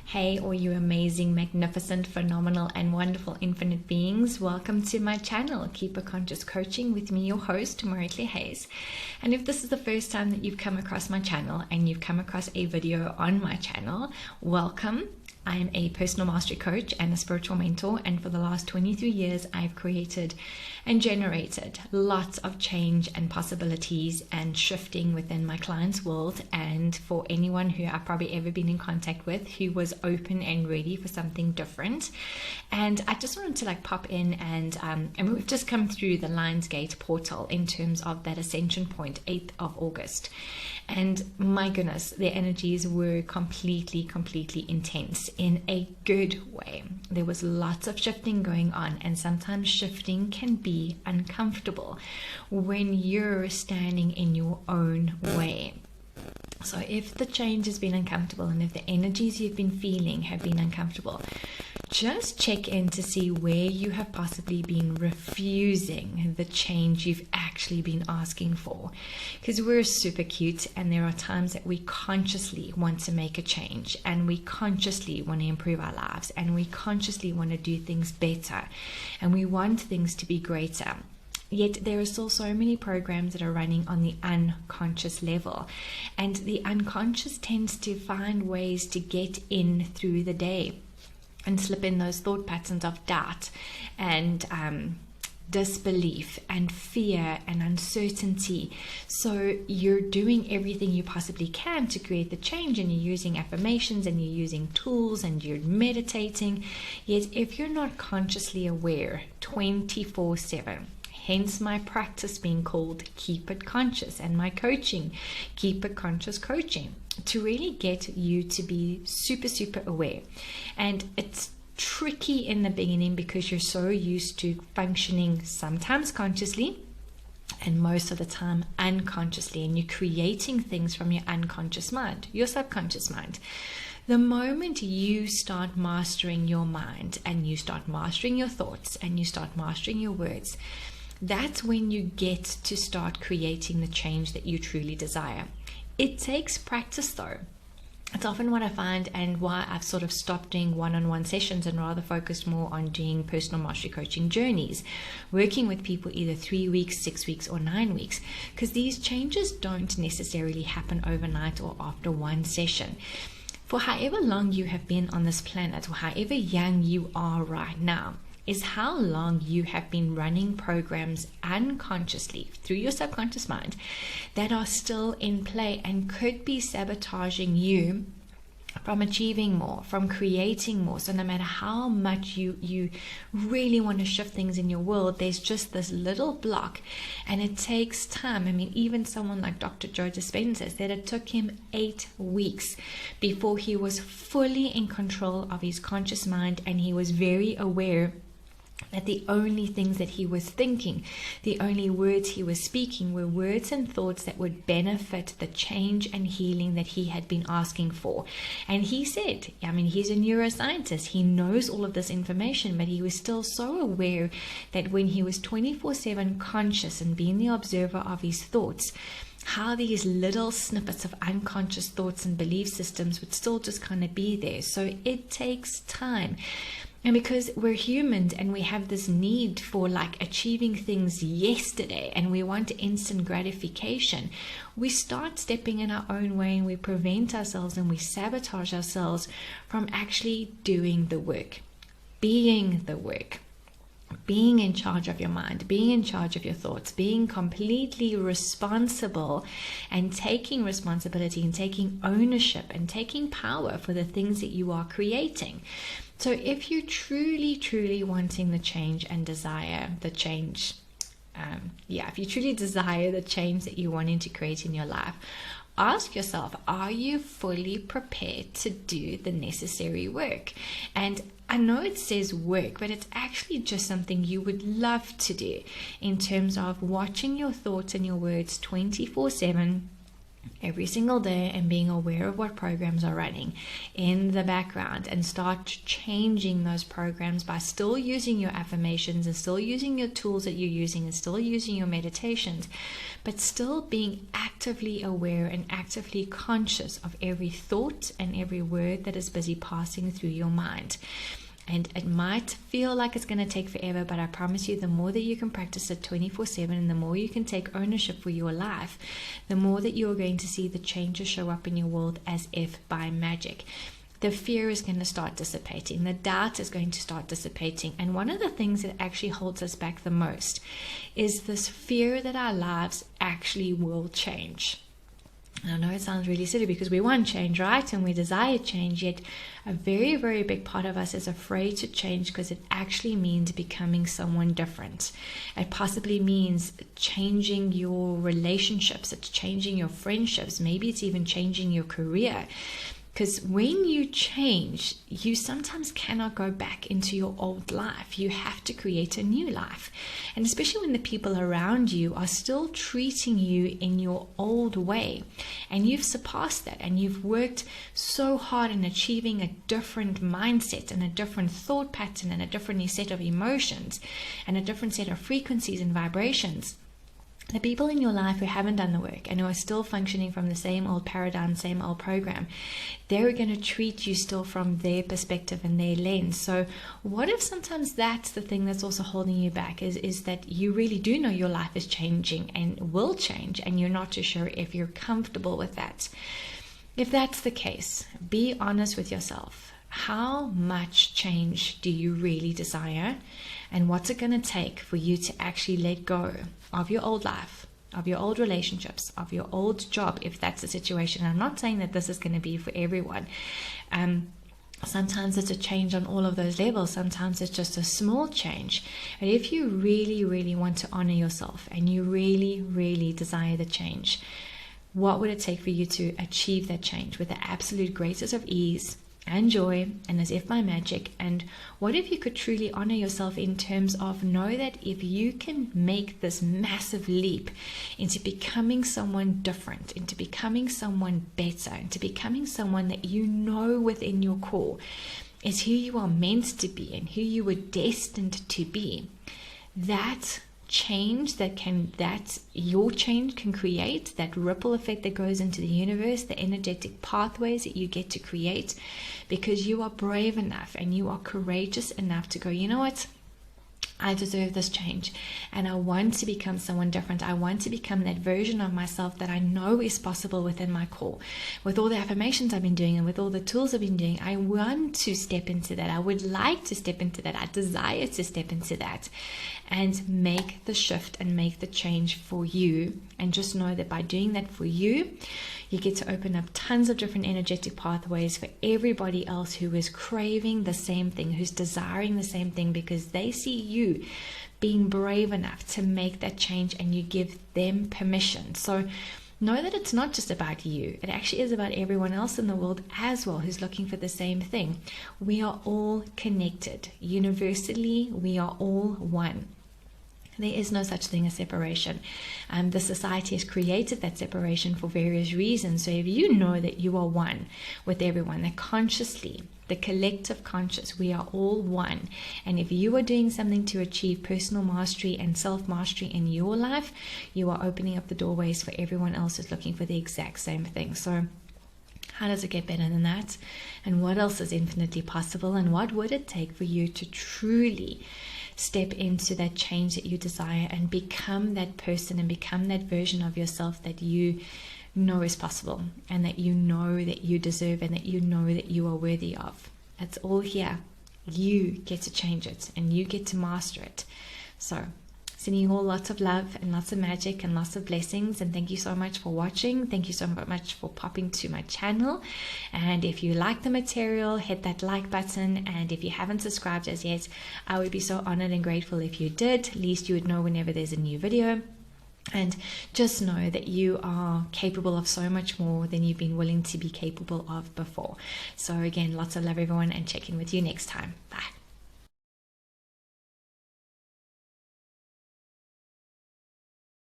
Hey, all you amazing, magnificent, phenomenal, and wonderful infinite beings. Welcome to my channel, Keep a Conscious Coaching, with me, your host, Maritley Hayes. And if this is the first time that you've come across my channel and you've come across a video on my channel, welcome. I am a personal mastery coach and a spiritual mentor, and for the last 23 years, I've created and generated lots of change and possibilities and shifting within my clients' world, and for anyone who I've probably ever been in contact with who was open and ready for something different. And I just wanted to pop in and we've just come through the Lionsgate Portal in terms of that ascension point, 8th of August. And my goodness, their energies were completely intense in a good way. There was lots of shifting going on, and sometimes shifting can be uncomfortable when you're standing in your own way. So if the change has been uncomfortable and if the energies you've been feeling have been uncomfortable, just check in to see where you have possibly been refusing the change you've actually been asking for. Because we're super cute, and there are times that we consciously want to make a change, and we consciously want to improve our lives, and we consciously want to do things better, and we want things to be greater. Yet there are still so many programs that are running on the unconscious level, and the unconscious tends to find ways to get in through the day and slip in those thought patterns of doubt and disbelief and fear and uncertainty. So you're doing everything you possibly can to create the change, and you're using affirmations and you're using tools and you're meditating. Yet if you're not consciously aware 24/7, hence my practice being called Keep It Conscious, and my coaching, Keep It Conscious Coaching, to really get you to be super aware. And it's tricky in the beginning because you're so used to functioning sometimes consciously and most of the time unconsciously, and you're creating things from your unconscious mind, your subconscious mind. The moment you start mastering your mind and you start mastering your thoughts and you start mastering your words, that's when you get to start creating the change that you truly desire. It takes practice though. It's often what I find, and why I've sort of stopped doing one-on-one sessions and rather focused more on doing personal mastery coaching journeys, working with people either 3 weeks, 6 weeks, or 9 weeks, because these changes don't necessarily happen overnight or after one session. For however long you have been on this planet, or however young you are right now, is how long you have been running programs unconsciously through your subconscious mind that are still in play and could be sabotaging you from achieving more, from creating more. So no matter how much you really want to shift things in your world, there's just this little block, and it takes time. I mean, even someone like Dr. Joe Dispenza said it took him 8 weeks before he was fully in control of his conscious mind, and he was very aware that the only things that he was thinking, the only words he was speaking, were words and thoughts that would benefit the change and healing that he had been asking for. And he said, I mean, he's a neuroscientist, he knows all of this information, but he was still so aware that when he was 24/7 conscious and being the observer of his thoughts, how these little snippets of unconscious thoughts and belief systems would still just kind of be there. So it takes time. And because we're humans and we have this need for achieving things yesterday, and we want instant gratification, we start stepping in our own way, and we prevent ourselves and we sabotage ourselves from actually doing the work, being the work, being in charge of your mind, being in charge of your thoughts, being completely responsible, and taking responsibility and taking ownership and taking power for the things that you are creating. So if you're truly wanting the change and desire the change, if you truly desire the change that you're wanting to create in your life, ask yourself, are you fully prepared to do the necessary work? And I know it says work, but it's actually just something you would love to do, in terms of watching your thoughts and your words 24/7, every single day and being aware of what programs are running in the background, and start changing those programs by still using your affirmations and still using your tools that you're using and still using your meditations, but still being actively aware and actively conscious of every thought and every word that is busy passing through your mind. And it might feel like it's going to take forever, but I promise you, the more that you can practice it 24/7 and the more you can take ownership for your life, the more that you're going to see the changes show up in your world as if by magic. The fear is going to start dissipating. The doubt is going to start dissipating. And one of the things that actually holds us back the most is this fear that our lives actually will change. I know it sounds really silly because we want change, right? And we desire change, yet a very, very big part of us is afraid to change because it actually means becoming someone different. It possibly means changing your relationships, it's changing your friendships, maybe it's even changing your career. Because when you change, you sometimes cannot go back into your old life. You have to create a new life. And especially when the people around you are still treating you in your old way, and you've surpassed that, and you've worked so hard in achieving a different mindset and a different thought pattern and a different set of emotions and a different set of frequencies and vibrations. The people in your life who haven't done the work and who are still functioning from the same old paradigm, same old program, they're going to treat you still from their perspective and their lens. So what if sometimes that's the thing that's also holding you back, is that you really do know your life is changing and will change, and you're not too sure if you're comfortable with that. If that's the case, be honest with yourself. How much change do you really desire? And what's it going to take for you to actually let go of your old life, of your old relationships, of your old job, if that's the situation? I'm not saying that this is going to be for everyone. Sometimes it's a change on all of those levels. Sometimes it's just a small change. But if you really, really want to honor yourself and you really, really desire the change, what would it take for you to achieve that change with the absolute greatest of ease and joy and as if by magic? And what if you could truly honor yourself in terms of know that if you can make this massive leap into becoming someone different, into becoming someone better, into becoming someone that you know within your core is who you are meant to be and who you were destined to be, that change that your change can create, that ripple effect that goes into the universe, the energetic pathways that you get to create, because you are brave enough and you are courageous enough to go, you know what, I deserve this change and I want to become someone different. I want to become that version of myself that I know is possible within my core. With all the affirmations I've been doing and with all the tools I've been doing, I want to step into that. I would like to step into that. I desire to step into that and make the shift and make the change for you. And just know that by doing that for you, you get to open up tons of different energetic pathways for everybody else who is craving the same thing, who's desiring the same thing, because they see you being brave enough to make that change and you give them permission. So know that it's not just about you. It actually is about everyone else in the world as well who's looking for the same thing. We are all connected. Universally, we are all one. There is no such thing as separation. The society has created that separation for various reasons. So if you know that you are one with everyone, that consciously, the collective conscious, we are all one. And if you are doing something to achieve personal mastery and self-mastery in your life, you are opening up the doorways for everyone else who's looking for the exact same thing. So how does it get better than that? And what else is infinitely possible? And what would it take for you to truly step into that change that you desire and become that person and become that version of yourself that you know is possible and that you know that you deserve and that you know that you are worthy of? It's all here. You get to change it and you get to master it. So sending you all lots of love and lots of magic and lots of blessings, and thank you so much for watching. Thank you so much for popping to my channel. And if you like the material, hit that like button, and if you haven't subscribed as yet, I would be so honored and grateful if you did. At least you would know whenever there's a new video. And just know that you are capable of so much more than you've been willing to be capable of before. So again, lots of love everyone, and check in with you next time. Bye.